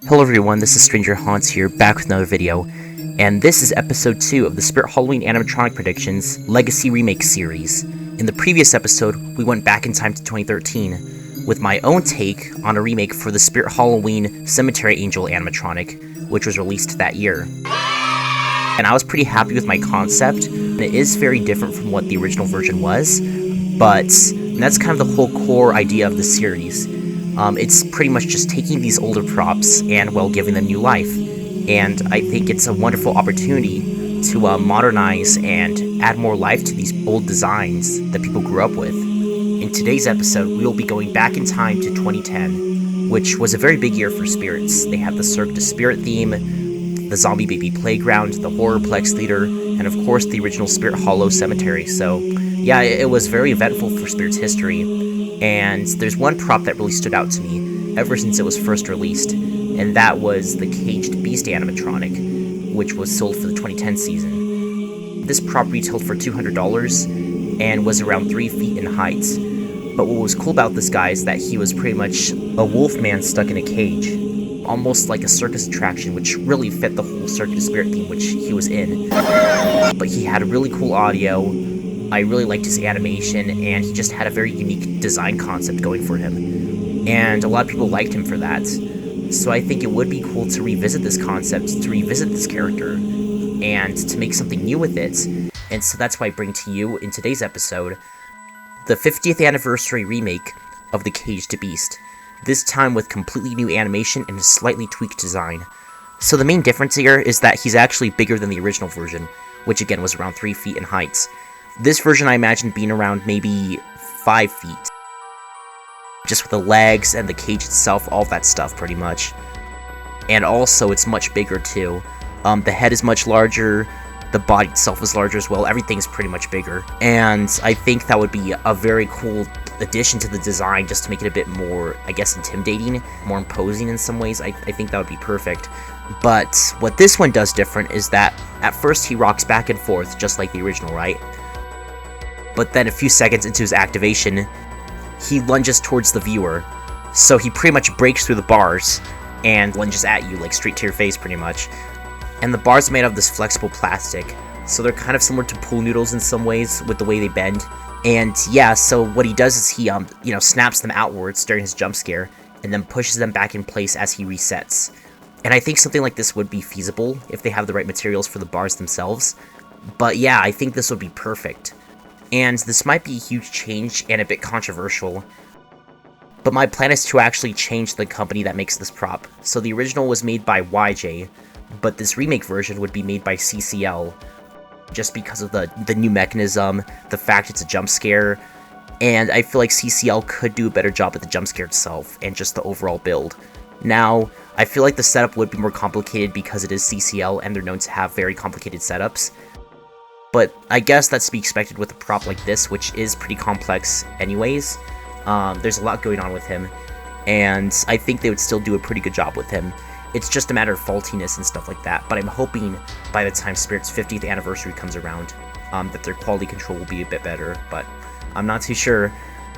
Hello everyone, this is Stranger Haunts here, back with another video, and this is episode 2 of the Spirit Halloween Animatronic Predictions Legacy Remakes series. In the previous episode, we went back in time to 2013, with my own take on a remake for the Spirit Halloween Cemetery Angel animatronic, which was released that year. And I was pretty happy with my concept, and it is very different from what the original version was, but that's kind of the whole core idea of the series. It's pretty much just taking these older props and, well, giving them new life. And I think it's a wonderful opportunity to modernize and add more life to these old designs that people grew up with. In today's episode, we will be going back in time to 2010, which was a very big year for spirits. They had the Cirque Du Spirit theme, the Zombie Baby Playground, the Horrorplex Theater, and of course the original Spirit Hollow Cemetery. So yeah, it was very eventful for Spirit's history. And there's one prop that really stood out to me ever since it was first released, and that was the Caged Beast animatronic, which was sold for the 2010 season. This prop retailed for $200 and was around 3 feet in height. But what was cool about this guy is that he was pretty much a wolf man stuck in a cage, almost like a circus attraction, which really fit the whole Cirque Du Spirit theme which he was in. But he had really cool audio. I really liked his animation, and he just had a very unique design concept going for him. And a lot of people liked him for that. So I think it would be cool to revisit this concept, to revisit this character, and to make something new with it. And so that's why I bring to you, in today's episode, the 50th anniversary remake of the Caged Beast. This time with completely new animation and a slightly tweaked design. So the main difference here is that he's actually bigger than the original version, which again was around 3 feet in height. This version I imagine being around maybe 5 feet. Just with the legs and the cage itself, all that stuff pretty much. And also it's much bigger too. The head is much larger, the body itself is larger as well, everything's pretty much bigger. And I think that would be a very cool addition to the design, just to make it a bit more, I guess, intimidating, more imposing in some ways. I think that would be perfect. But what this one does different is that at first he rocks back and forth just like the original, right? But then a few seconds into his activation, he lunges towards the viewer. So he pretty much breaks through the bars and lunges at you, like straight to your face pretty much. And the bars are made of this flexible plastic, so they're kind of similar to pool noodles in some ways with the way they bend. And yeah, so what he does is he snaps them outwards during his jump scare and then pushes them back in place as he resets. And I think something like this would be feasible if they have the right materials for the bars themselves. But yeah, I think this would be perfect. And this might be a huge change and a bit controversial, but my plan is to actually change the company that makes this prop. So the original was made by YJ, but this remake version would be made by CCL, just because of the new mechanism, the fact it's a jump scare, and I feel like CCL could do a better job with the jump scare itself, and just the overall build. Now, I feel like the setup would be more complicated because it is CCL, and they're known to have very complicated setups. But I guess that's to be expected with a prop like this, which is pretty complex anyways. There's a lot going on with him, and I think they would still do a pretty good job with him. It's just a matter of faultiness and stuff like that, but I'm hoping by the time Spirit's 50th anniversary comes around, that their quality control will be a bit better, but I'm not too sure.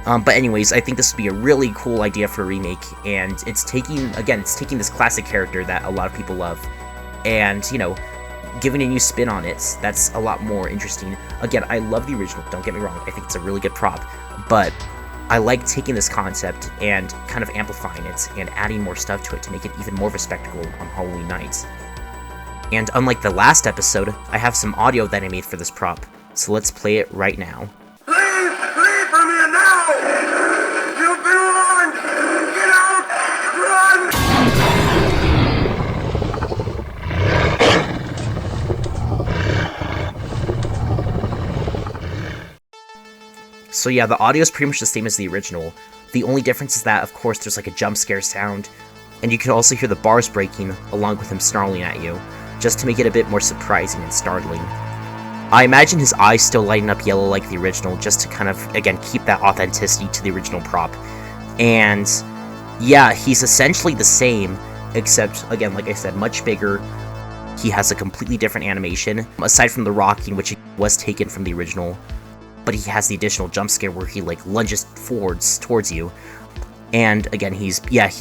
But anyways, I think this would be a really cool idea for a remake, and it's taking this classic character that a lot of people love, and, giving a new spin on it, that's a lot more interesting. Again, I love the original, don't get me wrong, I think it's a really good prop, but I like taking this concept and kind of amplifying it and adding more stuff to it to make it even more of a spectacle on Halloween nights. And unlike the last episode, I have some audio that I made for this prop, so let's play it right now. Leave from here now! You've been warned! Get out! Run! So yeah, the audio is pretty much the same as the original. The only difference is that, of course, there's like a jump scare sound, and you can also hear the bars breaking along with him snarling at you, just to make it a bit more surprising and startling. I imagine his eyes still lighting up yellow like the original, just to kind of, again, keep that authenticity to the original prop. And yeah, he's essentially the same, except, again, like I said, much bigger. He has a completely different animation, aside from the rocking, which was taken from the original. But he has the additional jump scare where he lunges forwards towards you. And again, he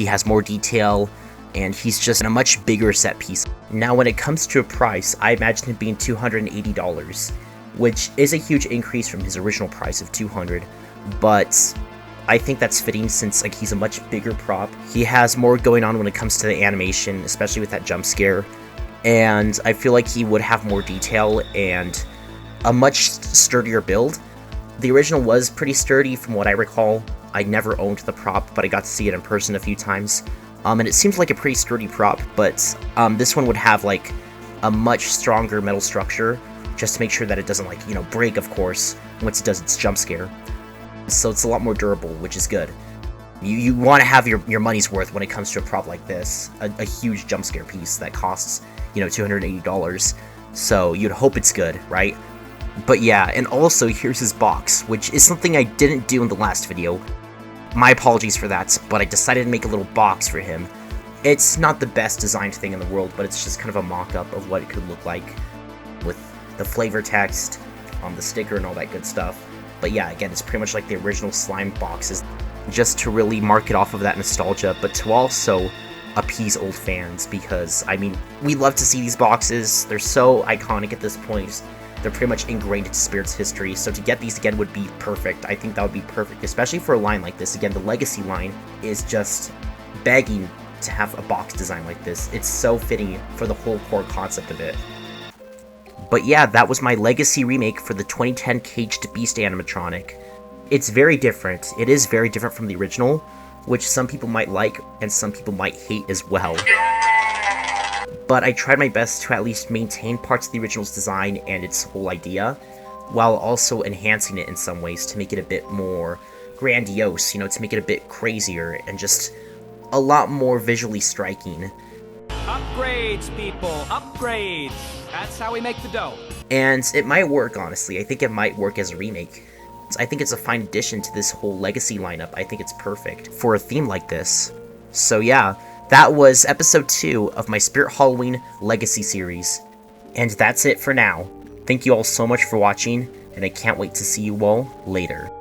has more detail. and he's just in a much bigger set piece. Now when it comes to a price, I imagine it being $280, which is a huge increase from his original price of $200, but I think that's fitting since like he's a much bigger prop. He has more going on when it comes to the animation, especially with that jump scare, and I feel like he would have more detail and a much sturdier build. The original was pretty sturdy from what I recall. I never owned the prop, but I got to see it in person a few times. And it seems like a pretty sturdy prop, but this one would have like a much stronger metal structure, just to make sure that it doesn't like, you know, break, of course, once it does its jump scare. So it's a lot more durable, which is good. You want to have your money's worth when it comes to a prop like this, a huge jump scare piece that costs, you know, $280. So you'd hope it's good, right? But yeah, and also here's his box, which is something I didn't do in the last video. My apologies for that, but I decided to make a little box for him. It's not the best designed thing in the world, but it's just kind of a mock-up of what it could look like with the flavor text on the sticker and all that good stuff. But yeah, again, it's pretty much like the original slime boxes, just to really mark it off of that nostalgia, but to also appease old fans, because, I mean, we love to see these boxes. They're so iconic at this point. They're pretty much ingrained into Spirit's history, so to get these again would be perfect. I think that would be perfect, especially for a line like this. Again, the Legacy line is just begging to have a box design like this. It's so fitting for the whole core concept of it. But yeah, that was my Legacy remake for the 2010 Caged Beast animatronic. It's very different. It is very different from the original, which some people might like and some people might hate as well. But I tried my best to at least maintain parts of the original's design and its whole idea, while also enhancing it in some ways to make it a bit more grandiose, you know, to make it a bit crazier and just a lot more visually striking. Upgrades, people, upgrades! That's how we make the dough. And it might work, honestly. I think it might work as a remake. I think it's a fine addition to this whole Legacy lineup. I think it's perfect for a theme like this. So yeah, that was episode 2 of my Spirit Halloween Legacy series. And that's it for now. Thank you all so much for watching, and I can't wait to see you all later.